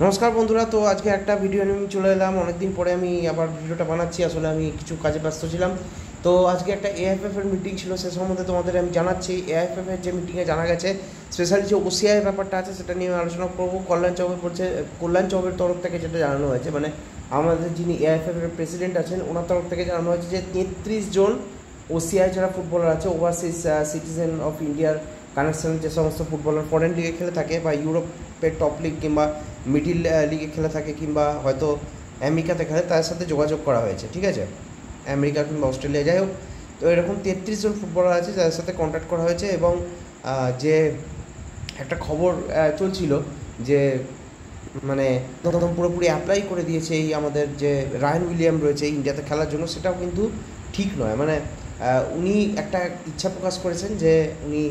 নমস্কার বন্ধুরা, তো আজকে একটা ভিডিও নিয়ে চলে এলাম। অনেকদিন পরে আমি আবার ভিডিওটা বানাচ্ছি। আসলে আমি কিছু কাজে ব্যস্ত ছিলাম। তো আজকে একটা এআইএফএফ এর মিটিং ছিল, সে সম্বন্ধে তোমাদের আমি জানাচ্ছি। এআইএফএফ এর যে মিটিংয়ে জানা গেছে, স্পেশালি যে ওসিআই ব্যাপারটা আছে সেটা নিয়ে আলোচনা করবো। কল্যাণ চৌবের তরফ থেকে যেটা জানানো হয়েছে, মানে আমাদের যিনি এআইএফএফ এর প্রেসিডেন্ট আছেন ওনার তরফ থেকে জানানো হয়েছে যে 33 জন ওসিআই যারা ফুটবলার আছে, ওভারসিজ সিটিজেন অফ ইন্ডিয়ার কানেকশন যে সমস্ত ফুটবলার ফরেন লিগে খেলে থাকে বা ইউরোপের টপ লিগ কিংবা মিডিল লিগে খেলে থাকে কিংবা হয়তো আমেরিকাতে খেলে, তার সাথে যোগাযোগ করা হয়েছে। ঠিক আছে, আমেরিকা কিংবা অস্ট্রেলিয়া, যাই হোক। তো এরকম 33 জন ফুটবলার আছে যাদের সাথে কন্ট্যাক্ট করা হয়েছে। এবং যে একটা খবর চলছিল যে মানে প্রথম পুরোপুরি অ্যাপ্লাই করে দিয়েছে এই আমাদের যে রায়ান উইলিয়াম রয়েছে ইন্ডিয়াতে খেলার জন্য, সেটাও কিন্তু ঠিক নয়। মানে উনি একটা ইচ্ছা প্রকাশ করেছেন যে উনি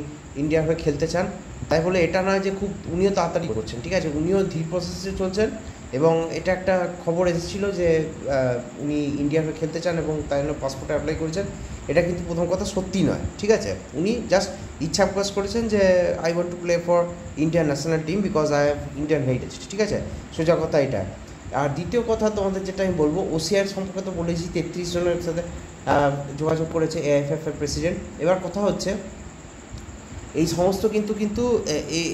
ইন্ডিয়ার হয়ে খেলতে চান, তাই বলে এটা নয় যে খুব উনিও তাড়াতাড়ি করছেন। ঠিক আছে, উনিও ধীর প্রসেসে চলছেন। এবং এটা একটা খবর এসেছিলো যে উনি ইন্ডিয়ার হয়ে খেলতে চান এবং তাই জন্য পাসপোর্টে অ্যাপ্লাই করেছেন। এটা কিন্তু প্রথম কথা সত্যি নয়। ঠিক আছে, উনি জাস্ট ইচ্ছা প্রকাশ করেছেন যে I want to play for Indian national team because I have Indian heritage. ঠিক আছে, সোজা কথা এটা। আর দ্বিতীয় কথা তোমাদের যেটা আমি বলবো, ওসিআর সম্পর্কে তো বলেছি 33 জনের সাথে যোগাযোগ করেছে এআইএফএফ এর প্রেসিডেন্ট। এবার কথা হচ্ছে এই সমস্ত কিন্তু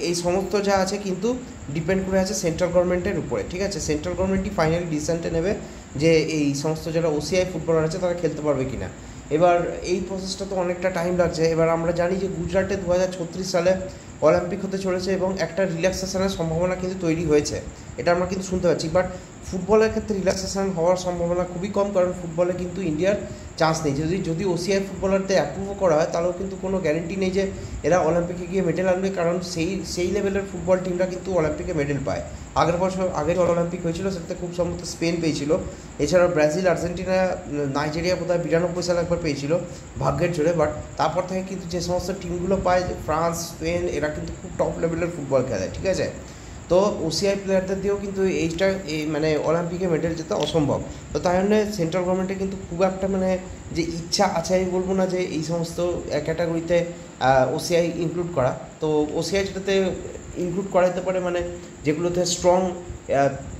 এই সমস্ত যা আছে কিন্তু ডিপেন্ড করে আছে সেন্ট্রাল গভর্নমেন্টের উপরে। ঠিক আছে, সেন্ট্রাল গভর্নমেন্টই ফাইনালি ডিসিশনটা নেবে যে এই সমস্ত যারা ওসিআই ফুটবলার আছে তারা খেলতে পারবে কিনা। এবার এই প্রসেসটা তো অনেকটা টাইম লাগছে। এবার আমরা জানি যে গুজরাটে 2036 সালে অলিম্পিক হতে চলেছে এবং একটা রিল্যাক্সেশনের সম্ভাবনা কিন্তু তৈরি হয়েছে, এটা আমরা কিন্তু শুনতে পাচ্ছি। বাট ফুটবলের ক্ষেত্রে রিল্যাক্সেশন হওয়ার সম্ভাবনা খুবই কম, কারণ ফুটবলে কিন্তু ইন্ডিয়ার চান্স নেই। যদি ওসিআই ফুটবলারদের অ্যাপ্রুভও করা হয় তাহলেও কিন্তু কোনো গ্যারেন্টি নেই যে এরা অলিম্পিকে গিয়ে মেডেল আনবে, কারণ সেই লেভেলের ফুটবল টিমরা কিন্তু অলিম্পিকে মেডেল পায়। আগের অলিম্পিক হয়েছিল সেটাতে খুব সম্ভবত স্পেন পেয়েছিল, এছাড়াও ব্রাজিল, আর্জেন্টিনা, নাইজেরিয়া বোধহয় 92 সালে একবার পেয়েছিল ভাগ্যের জোরে। বাট তারপর থেকে কিন্তু যে সমস্ত টিমগুলো পায়, ফ্রান্স, স্পেন, এরা কিন্তু খুব টপ লেভেলের ফুটবল খেলে। ঠিক আছে, তো ওসিআই প্লেয়ারদের দিয়েও কিন্তু এইটা মানে অলিম্পিকে মেডেল যেতে অসম্ভব। তো তাই জন্য সেন্ট্রাল গভর্নমেন্টে কিন্তু খুব একটা মানে যে ইচ্ছা আছে, আমি বলবো না যে এই সমস্ত ক্যাটাগরিতে ওসিআই ইনক্লুড করা। তো ওসিআই যেটাতে ইনক্লুড করা যেতে পারে, মানে যেগুলোতে স্ট্রং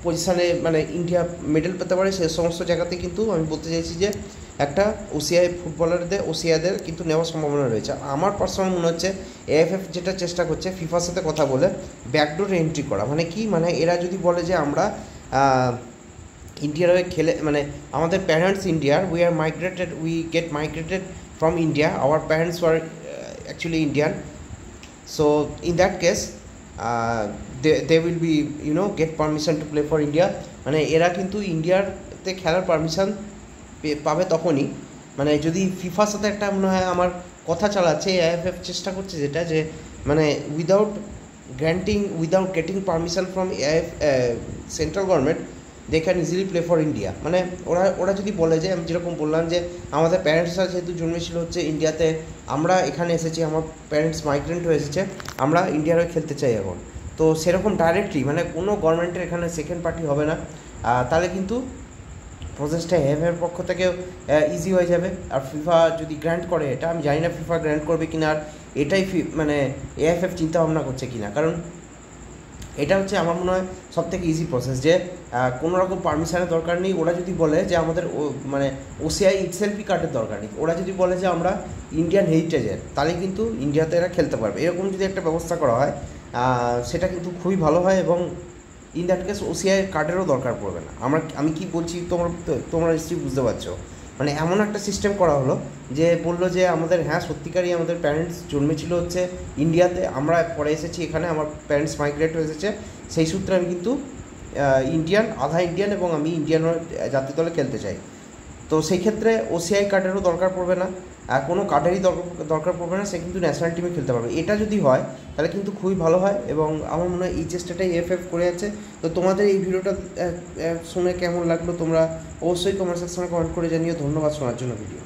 পজিশানে মানে ইন্ডিয়া মেডেল পেতে পারে, সে সমস্ত জায়গাতে কিন্তু আমি বলতে চাইছি যে একটা ওসিআইদের কিন্তু নেওয়ার সম্ভাবনা রয়েছে। আমার পার্সোনাল মনে হচ্ছে এএফএফ যেটা চেষ্টা করছে ফিফার সাথে কথা বলে ব্যাকডোর এন্ট্রি করা। মানে কি, মানে এরা যদি বলে যে আমরা ইন্ডিয়ার হয়ে খেলে, মানে আমাদের প্যারেন্টস ইন্ডিয়ার, we get migrated from India, our parents were actually Indian, so in that case they will be get permission to play for India। মানে এরা কিন্তু ইন্ডিয়াতে খেলার পারমিশন পাবে তখনই, মানে যদি ফিফার সাথে একটা মনে হয় আমার কথা চালাচ্ছে এআইএফএফ, চেষ্টা করছে যেটা যে মানে without getting permission from central government they can easily play for India. মানে ওরা যদি বলে যে আমি যেরকম বললাম যে আমাদের প্যারেন্টসরা যেহেতু জন্মেছিল হচ্ছে ইন্ডিয়াতে, আমরা এখানে এসেছি, আমার প্যারেন্টস মাইগ্রেন্ট হয়ে এসেছে, আমরা ইন্ডিয়ার হয়ে খেলতে চাই এখন। তো সেরকম ডাইরেক্টলি মানে কোনো গভর্নমেন্টের এখানে সেকেন্ড পার্টি হবে না, তাহলে কিন্তু প্রসেসটা এএফএফ এর পক্ষ থেকে ইজি হয়ে যাবে। আর ফিফা যদি গ্র্যান্ট করে, এটা আমি জানি না ফিফা গ্র্যান্ট করবে কিনা, আর এটাই মানে এএফএফ চিন্তা ভাবনা করছে কিনা, কারণ এটা হচ্ছে আমার মনে হয় সবথেকে ইজি প্রসেস যে কোনো রকম পারমিশনের দরকার নেই। ওরা যদি বলে যে আমাদের মানে ওসিআই ইটসেলফি কার্ডের দরকার নেই, ওরা যদি বলে যে আমরা ইন্ডিয়ান হেরিটেজের, তাহলে কিন্তু ইন্ডিয়াতে এরা খেলতে পারবে। এরকম যদি একটা ব্যবস্থা করা হয় সেটা কিন্তু খুবই ভালো হয়, এবং ইন দ্যাট কেস ওসিআই কার্ডেরও দরকার পড়বে না। আমি কি বলছি তোমরা নিশ্চয়ই বুঝতে পারছো। মানে এমন একটা সিস্টেম করা হলো যে বললো যে আমাদের হ্যাঁ সত্যিকারই আমাদের প্যারেন্টস জন্মেছিল হচ্ছে ইন্ডিয়াতে, আমরা পরে এসেছি এখানে, আমার প্যারেন্টস মাইগ্রেট হয়ে এসেছে, সেই সূত্রে আমি কিন্তু ইন্ডিয়ান, আধা ইন্ডিয়ান, এবং আমি ইন্ডিয়ান জাতীয় দলে খেলতে চাই। তো সেই ক্ষেত্রে ওসিআই কার্ডেরও দরকার পড়বে না, কোনো কার্ডেরই দরকার পড়বে না, সে কিন্তু ন্যাশনাল টিমে খেলতে পারবে। এটা যদি হয় তাহলে কিন্তু খুবই ভালো হয়, এবং আমার মনে হয় এই চেষ্টাটাই এএফএফ করে যাচ্ছে। তো তোমাদের এই ভিডিওটা শুনে কেমন লাগলো তোমরা অবশ্যই কমেন্ট সেকশনে কমেন্ট করে জানিও। ধন্যবাদ শোনার জন্য ভিডিও।